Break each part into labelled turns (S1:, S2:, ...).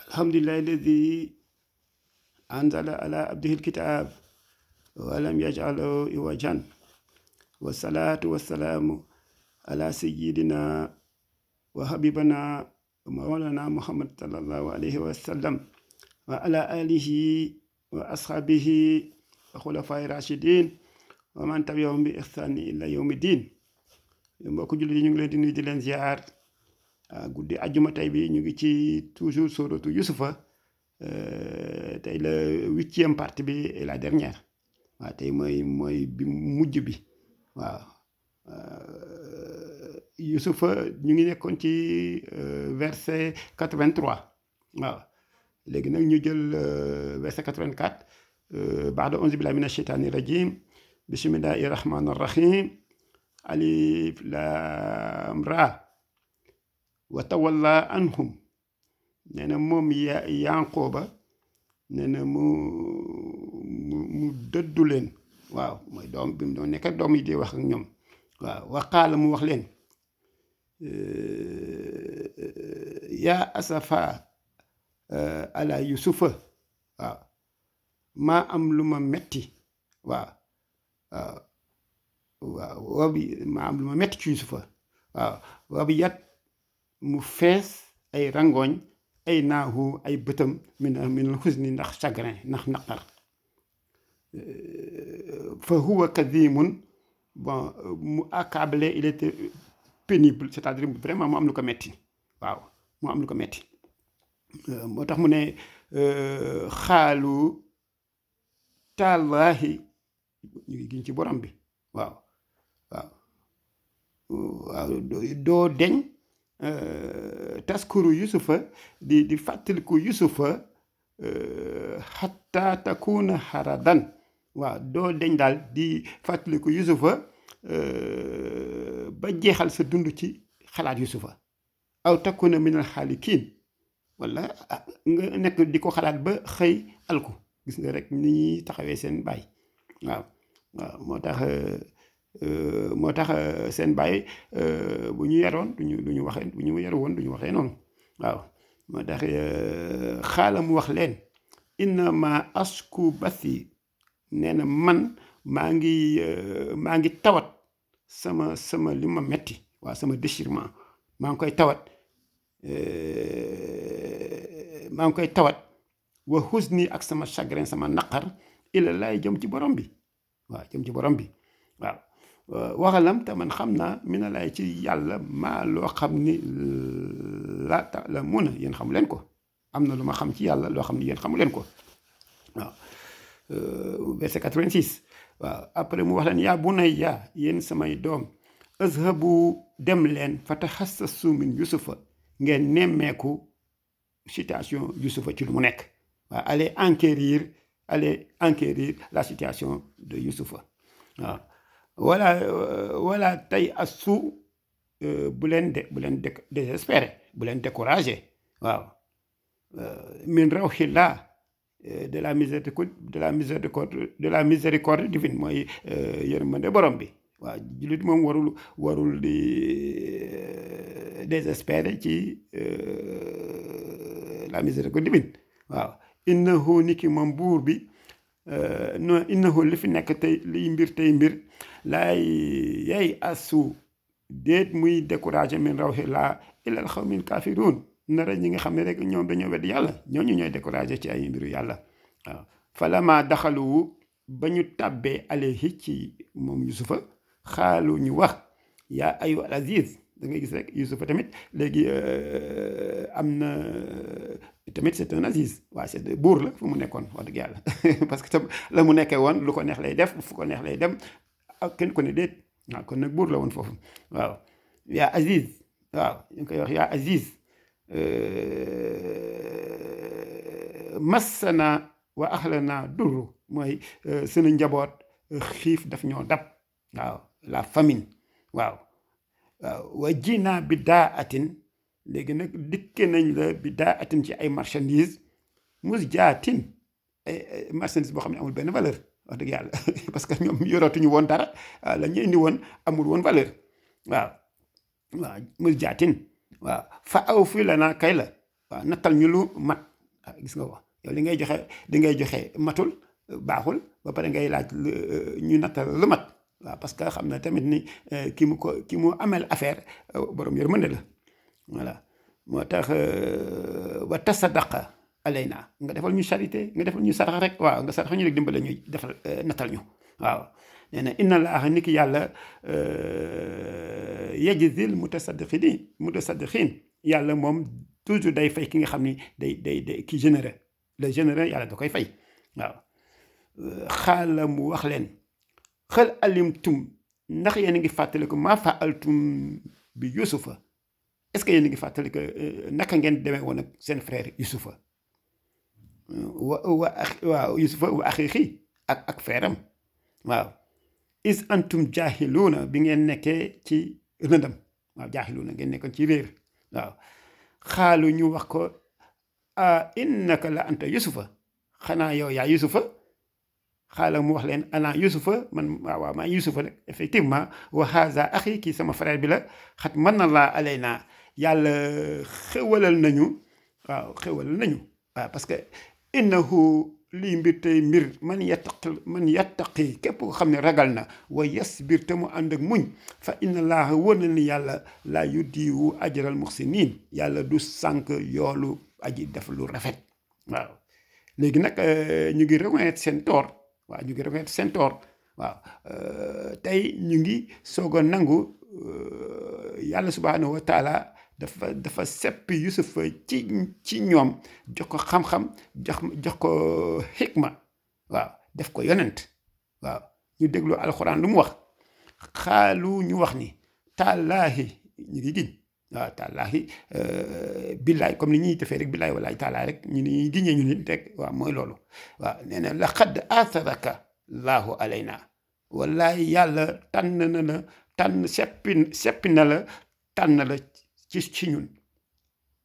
S1: alhamdulillahi alladi anzala ala abdihi alkitab walam yaj'alahu iwajan wassalatu wassalamu ala sayyidina wa habibana mawlana muhammad sallallahu alayhi wa sallam wa ala alihi wa ashabihi wa khulafai rashidin wa man tabi'ahum bi ihsani ila yawmi din. Mbokk jullit yi ñu ngi leen di nuyu di leen ziar guddi àjjuma tey bi ñu ngi ci toujours suratu Yusufa tey la 8e partie bi et la dernière waaw tey mooy bi mujj bi waaw Yusufa ñu ngi nekkoon ci verset 83 waaw léegi nag ñu jël verset 84 baada auzu billahi mina shaytani rajim bismillahi rahmani rahim alif lam ra wa tawalla anhum nee na moom Yanqooba nee na mu dëddu leen waaw mooy doom bi mu doon nekk ak doom yi di wax ak ñoom waaw waqaala mu wax leen yaa asafa ala yusufa waaw maa am lu ma metti waaw maa am lu ma metti ci yusufa waaw wabi yat mu fees ay rangooñ ay naahu ay bëtam min xusni ndax chagrin ndax naqar fa huwa kadimun bon mu accablé il était pénible c'est-à-dire vraiment mu am lu ko metti waaw mu am lu ko metti moo tax mu ne xaalu tallaahi ñu ngi giñ ci borom bi waaw doo deñ taskuru yusufa di fàttaliku yusufa xatta takuna haradan waaw doo deñ daal di fàttaliku yusufa ba jeexal sa dund ci xalaat yusufa aw takuna minal xaalikiin wala nga nekk di ko xalaat ba xëy alku gis nga rek ni ñuy taxawee seen baay waaw moo tax seen baay bu ñu yaroon du ñu waxee bu ñu yaru woon du ñu waxee noonu waaw moo tax xaala mu wax leen innama asku bathi nee na man maa ngi tawat sama li ma metti waaw sama déchirement maa ngi koy tawat wa husni ak sama chagrin sama naqar ila laay jëm ci borom bi waaw jëm ci borom bi waaw waxalam te man xam naa mi na lay ci yàlla maa loo xam ni la la mun a yéen xamu leen ko am na lu ma xam ci yàlla loo xam ni yéen xamu leen ko waaw verset 86 waaw après mu wax leen yaa bunayya yéen samay doom azhabu dem leen fatahassasu min yusufa ngeen nemmeeku situation yusufa ci lu mu nekk waaw allez enquérir la situation de yusufa waaw wala tey asu bu leen désespéré bu leen découragé waaw min rawxillah de la miséricorde divine mooy yërmande borom bi waaw jullit moom warul di désespéré ci la miséricorde divine waaw innahu niki moom buur bi non innahu li fi nekk tey liy mbir tey mbir laay yay asu déet muy découragé min rawxillah ilal xawmil kaafiruun nara ñi nga xam ne rek ñoom dañoo wedd yàlla ñooñu ñooy découragé ci ay mbiru yàlla waaw falama daxalu ba ñu tàbbee alayhi ci moom yusufa xaalu ñu wax yaa ayu al aziz da ngay gis rek yusufa tamit léegi am na tamit c'est un aziz waaw c'est buur la fu mu nekkoon wax dëgg yàlla parce que tam la mu nekkee woon lu ko neex lay def fu ko neex lay dem ak kenn ko ne déet waaw kon nag buur la woon foofu waaw yaa aziz waaw ñu ngi koy wax yaa aziz massana wa ahlana durru mooy sunu njaboot xiif daf ñoo dab waaw la famine waaw wa jinaa bi daa atin léegi nag dikke nañ la bi daa atin ci ay marchandises mus jaatin ay marchandise boo xam ne amul benn valeur wax dëgg yàlla parce que ñoom yoratuñu woon dara la ñu indi woon amul woon valeur waaw mus jaatin waaw fa aw fii la naa kay la waaw nattal ñu lu mat gis nga ko yow li ngay joxe matul baaxul ba pare ngay laaj ñu nattal lu mat waaw parce que xam na tamit ni ki mu amel affaire borom yërmande la voilà moo tax wa tasaddaqa alayna nga defal ñu charité nga defal ñu sarax rek waaw nga sarax ñu rek dimbale ñuy defal nattal ñu waaw nee na inna laaha ni ki yàlla yajzil mutasaddiqin yàlla moom toujours day fay ki nga xam ni day ki généreux le généreux yàlla da koy fay waaw xaala mu wax leen xal alimtum ndax yéen a ngi fàttaliku maa faaltum bi yusufa est-ce que yéen a ngi fàttaliku naka ngeen demee woon ak seen frère yusufa waaw yusufa wa axiixi ak frère am waaw is antum jaahiluuna bi ngeen nekkee ci rëndam waaw jaahiluuna ngeen nekkoon ci réer waaw xaalu ñu wax ko innaka la anta yusufa xanaa yow yaa yusufa xaala mu wax leen ana yusufa man waaw maa yusufa rek effectivement wa haza axi kii sama frère bi la xat man na laa alayna yàlla xewalal nañu waaw parce que innahu lii mbir tey mbir man yattaqi képp ko xam ne ragal na wa yasbir te mu ànd ak muñ fa inna laaha wóor na ni yàlla laa yudiiwu ajral muxsinin yàlla du sànk yoolu aji def lu rafet waaw léegi nag ñu ngi reconnaître seen tort waaw tey ñu ngi soog a nangu yàlla subhanahu wa taala dafa seppi yusufa ci ñoom jox ko xam-xam jox ko xikma waaw def ko yonent waaw ñu déglu alxuraan lu mu wax xaalu ñu wax ni taalaahi ñu ngi giñ waaw taalaahi billaay comme ni ñuy defee rek billaay walaay taalaay rek ñu ni giñee ñu nit rek waaw mooy loolu waaw nee na laqad atharaka laahu alayna wallaay yàlla seppi na la tànn la ci ñun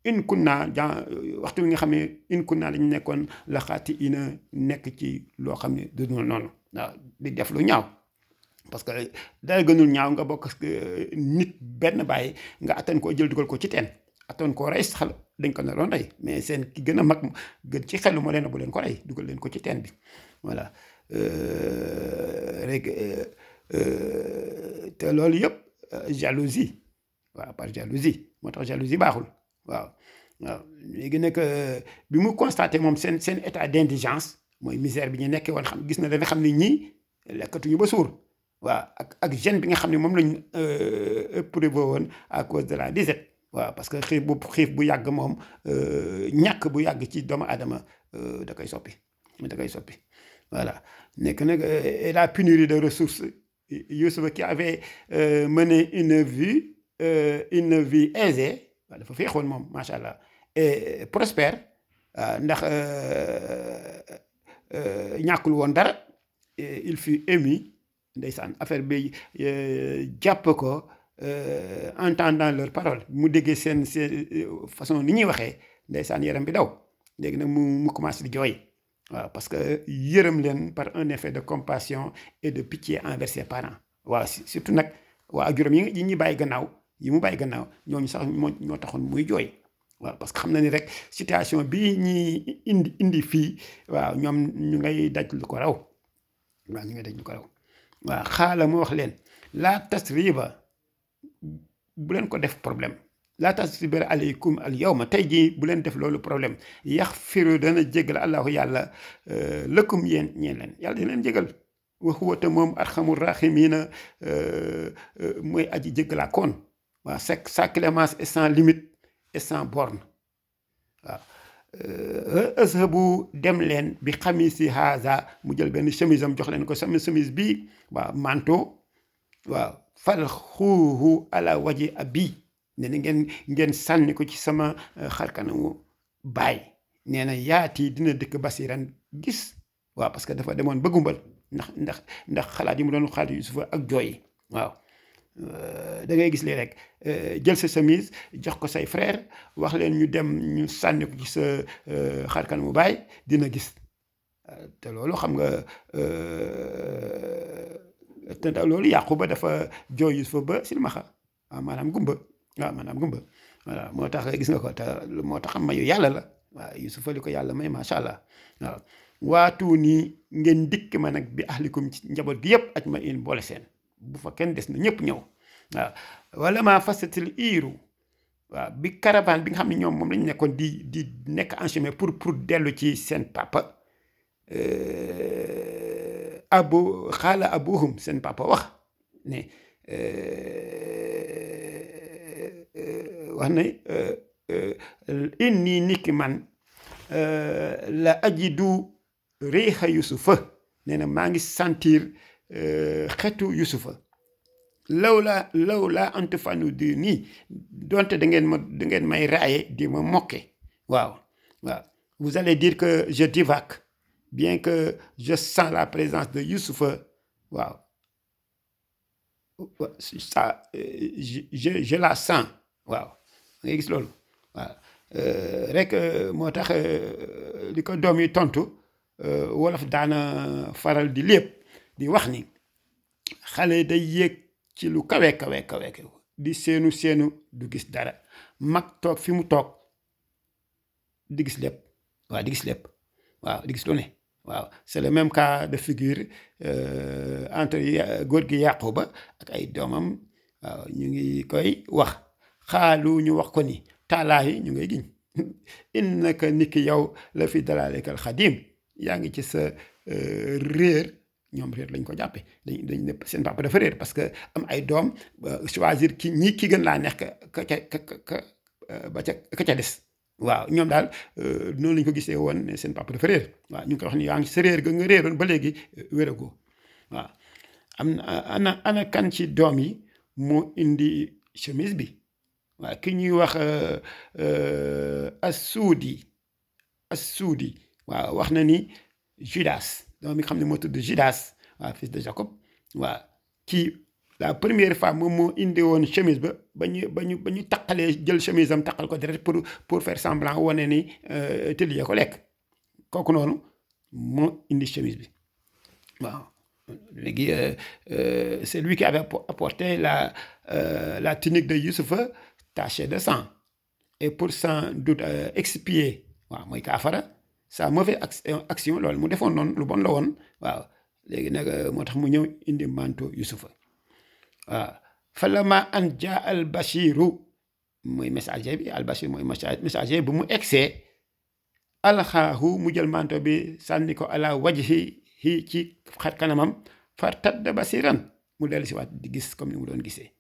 S1: in kunna waxtu bi nga xam ne in kunna lañu nekkoon la xaati ina nekk ci loo xam ne du noonu waaw di def lu ñaaw parce que dara gënul ñaaw nga bokk nit benn bàyyi nga attan koo jël dugal ko ci teen attan koo rey xel dañ ko naroon rey mais seen ki gën a mag gën ci xelu moo leen bu leen ko rey dugal leen ko ci teen bi voilà rek te loolu yëpp jalousie waaw par jalousie moo tax jalousie baaxul waaw léegi nag bi mu constaté moom seen état d'indigence mooy misère bi ñu nekkee woon gis na dana xam ne ñii lekkatuñu ba suur waaw ak gêne bi nga xam ne moom lañ éprouvé woon à cause de la disette waaw parce que xiif bu yàgg moom ñàkk bu yàgg ci doomu aadama da koy soppi voilà nekk nag et la pénurie de ressources Youssoupha qui avait mené une vie aisée waaw dafa féexoon moom macha allah et prospère ndax ñàkkul woon dara il fut ému ndeysaan affaire bi jàpp ko entendant leur parole mu déggee seen façon ni ñuy waxee ndeysaan yaram bi daw léegi nag mu commencé di jooy waaw parce que yërëm leen par un effet de compassion et de pitié envers ses parents waaw surtout nag waa juróom yi ñuy bàyyi gannaaw yi mu bàyyi gannaaw ñooñu sax ñoo taxoon muy jooy waaw parce que xam na ni rek situation bii ñuy indi fii waaw ñoom ñu ngay daj lu ko raw waaw xaala mu wax leen laa tasriba bu leen ko def problème laa tasriba aleykum al yawma tey jii bu leen def loolu problème yaxfiru dana jégal allahu yàlla lëkkum ñeen leen yàlla dina leen jégal wa huwa te moom arhamur rahimina mooy aji jégalaa koon waaw sa clémence est sans limite et sans borne waaw azhabu dem leen bi xamisi haza mu jël benn chemise am jox leen ko sama chemise bi waaw manteau waaw fal xuuhu ala waji abi nee na ngeen sànni ko ci sama xarkanamu baay nee na yaati dina dëkk basiran gis waaw parce que dafa demoon ba gumbal ndax xalaat yi mu doon xalaat Yusufa ak jooyi waaw da ngay gis lii rek jël sa chemise jox ko say frère wax leen ñu dem ñu sànni ko ci sa xarkanamu baay dina gis te loolu xam nga te loolu Yaquba dafa jooy Yusufa ba silmaxa waaw maanaam gumba voilà moo tax gis nga ko te moo tax mayu yàlla la waaw Yusufa li ko yàlla may macha allah waaw waatu nii ngeen dikk ma nag bi ahlikum ci njaboot gi yëpp aj ma in boole seen bu fa kenn des na ñëpp ñëw waaw wala maa fasatil iiru waaw bi caravane bi nga xam ne ñoom moom lañu nekkoon di nekk en chemin pour dellu ci seen papa xaala abuhum seen papa wax ne wax ne inni niki man la ajidu riixa yusufa nee na maa ngi sentir xetu yusufa lawla an tufaniduni donte da ngeen may raaye di ma mokke waaw vous allez dire que je divague bien que je sens la présence de Yusufa waaw ça je la sens waaw nga gis loolu waaw rek moo tax li ko doom yi tontu wolof daana faral di lépp di wax ni xale day yéeg ci lu kawe di seenu du gis dara mag toog fi mu toog di gis lépp waaw di gis lépp waaw di gis lu ne waaw c'est le même cas de figure entre góor gi Yaquba ak ay doomam waaw ñu ngi koy wax xaalu ñu wax ko ni taalaayi ñu ngay giñ innaka niki yow la fi dalaalikal xadim yaa ngi ci sa réer ñoom réer lañ ko jàppe dañ ne seen papa dafa réer parce que am ay doom choisir ki gën laa neex ka ca des waaw ñoom daal noonu lañ ko gisee woon ne seen papa dafa réer waaw ñu ngi koy wax ni yaa ngi sa réer ga nga réeroon ba léegi wéragoo waaw am ana kan ci doom yi moo indi chemise bi waaw ki ñuy wax assuudi waaw wax na ni Judas doom mi nga xam ne moo tudd Judas waaw fils de Jacob waaw ci la première fois moom moo indi woon chemise ba ñu taqalee jël chemise am taqal ko direct pour faire semblant wane ni tëddee ko lekk kooku noonu moo indi chemise bi waaw léegi c'est lui qui avait apporté la tunique de Youssoupha tachée de sang et pour sans doute expier waaw mooy kaafara sa mauvaise action loolu mu defoon noonu lu bon la woon waaw léegi nag moo tax mu ñëw indi manteau Youssoupha waaw falama an jaa al bashiru mooy messager bi al bashir mooy messager bu mu egsee alxaahu mu jël manteau bi sànni ko ala wajhi ci xar kanamam far tadda basiran mu dellu si waat di gis comme ni mu doon gisee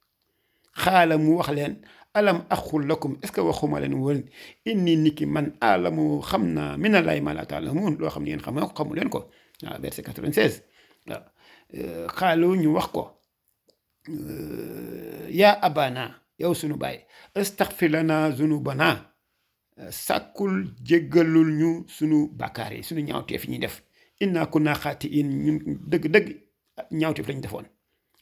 S1: xaala mu wax leen alam aqul lakum est ce que waxuma leen woon inni niki man alamu xam naa mina lay ma la taalamuun loo xam ne yéen xamu leen ko waaw verset 96 waaw xaalu ñu wax ko yaa abana yow sunu baay astaghfir lana zunubana sàkkul jéggalul ñu sunu bàkkaar yi sunu ñaawteef yi ñuy def inna kunna xaatiin ñun dëgg ñaawteef lañu defoon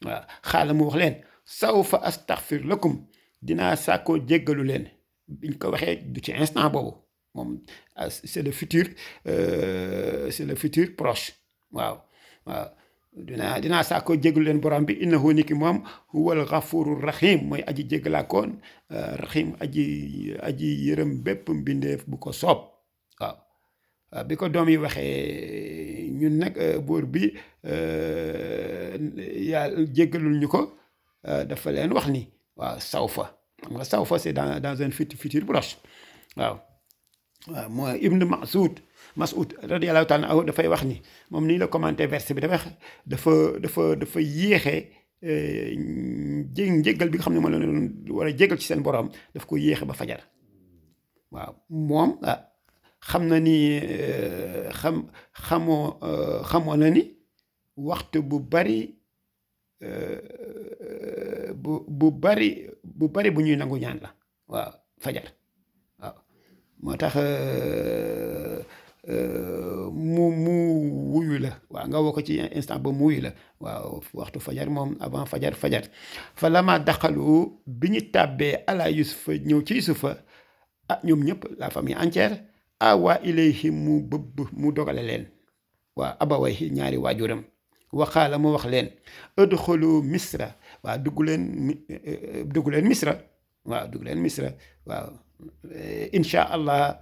S1: waaw xaala mu wax leen sawfa astaghfir lakum dinaa sàkkoo jéggalu leen biñ ko waxee du ci instant boobu moom c'est le futur proche waaw dinaa sàkkoo jéggalu leen borom bi innahu niki moom huwal ghafurur rahim mooy aji jéggalaakoon rahim aji yërëm bépp mbindeef bu ko soob waaw bi ko doom yi waxee ñun nag buur bi yàlla jéggalul ñu ko dafa leen wax ni waaw sawfa xam nga sawfa c'est dans un futur proche waaw mooy Ibn Mas'ud radiyallahu taala anhu dafay wax ni moom nii la commenté verset bi dafa yéexee njéggal bi nga xam ne moo la war a jéggal ci seen borom daf ko yéexe ba fajar waaw moom xam na ni xamoo na ni waxtu bu bari bu ñuy nangu ñaan la waaw fajar waaw moo tax mu wuyu la waaw nga woo ko ci instant ba mu wuyu la waaw waxtu fajar moom avant fajar fa lama daxalu bi ñu tàbbee ala Yusufa ñëw ci Yusufa ñoom ñëpp la famille entière awa ilayhi mu dogale leen waaw abawayhi ñaari waajuram waxaala mu wax leen udxulu misra waaw dugg leen misra waaw dugg leen misra waaw incha allah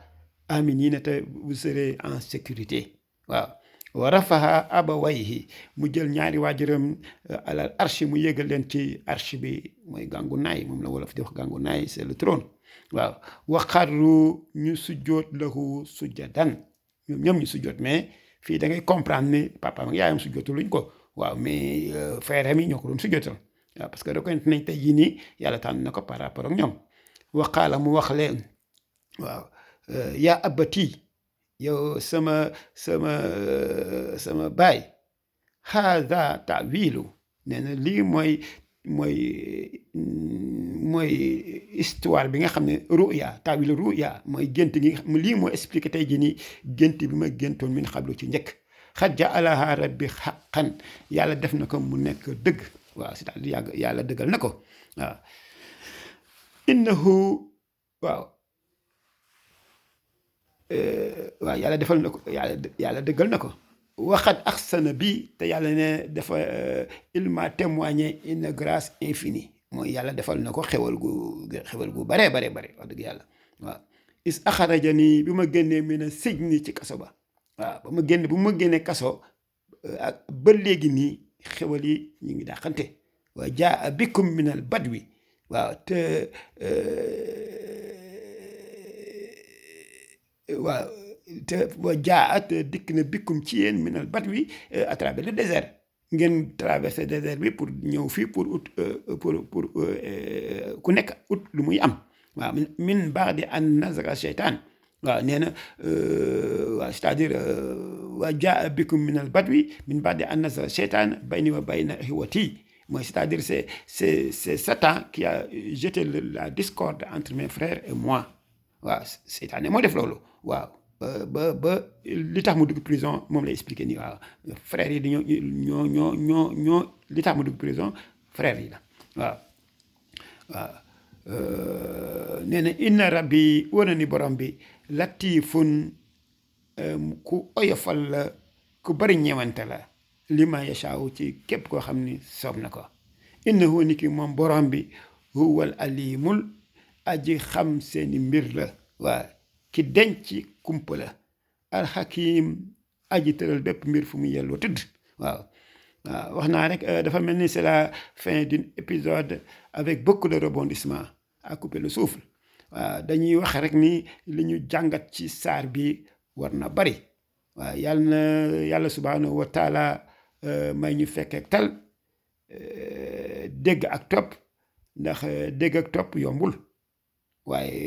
S1: aminina te vous serez en sécurité waaw wa rafaha abawayhi mu jël ñaari waajuram alal arshi mu yégal leen ci arshi bi mooy gàngu naay moom la wolof di wax gàngu naay c'est le trône waaw wa xarru ñu sujjoot lahu sujjadan ñoom ñu sujjoot mais fii da ngay comprendre ne papaam ak yaayam sujjootu luñ ko waaw mais frère yi ñoo ko doon sujjootal waaw parce que reconnaître nañ tey jii nii yàlla tànn na ko par rapport ak ñoom waqaala mu wax leen waaw yaa abati yow sama baay haada taawilu nee na lii mooy histoire bi nga xam ne ruya taawilu ruya mooy gént gi lii mooy expliqué tey jii nii gént bi ma géntoon min xablu ci njëkk xad jaalaha rabbi xaqan yàlla def na ko mu nekk dëgg waaw c'est-à-dire yàlla dëggal na ko waaw innahu waaw waaw yàlla defal na ko yàlla dëggal na ko waxat axsana bi te yàlla ne dafa il m'a témoigné une grâce infinie mooy yàlla defal na ko xewal gu bare wax dëgg yàlla waaw is axarajani bi ma génnee mina sijni ci kaso ba waaw bu ma génnee kaso ak ba léegi nii xewal yi ñu ngi dàqante wa jaa bikum minal badwi waaw te waaw te wa jaat dikk na bikkum ci yéen minal badwi à travers le désert ngeen traversé désert bi pour ñëw fii pour ut pour ku nekk ut lu muy am waaw min ba'di an nazagha sheytaan waaw nee na waaw c'est-à-dire wa jaa bikum minal badwi min ba'di an nazagha sheytaan bayni wa bayna ixwati mooy c'est-à-dire c'est Satan qui a jeté la discorde entre mes frères et moi waaw seytaane moo def loolu waaw ba li tax mu dugg prison moom lay expliqué nii waaw frères yi dañoo ñoo li tax mu dugg prison frères yi la waaw nee na inna rabbi wana ni borom bi latifun ku oyofal la ku bari ñewante la li ma yashaaw ci képp koo xam ni soob na ko innahu ni ki moom borom bi huwal alimul aji xam seeni mbir la waaw ki denc kumpa la alxakim aji tëral bépp mbir fu mu yelloo tëdd waaw wax naa rek dafa mel ni c'est la fin d'un épisode avec beaucoup de rebondissements à couper le souffle waaw dañuy wax rek ni li ñu jàngat ci saar bi war na bari waaw yàlla subhanahu wa taala may ñu fekkee tal dégg ak topp ndax dégg ak topp yombul waaye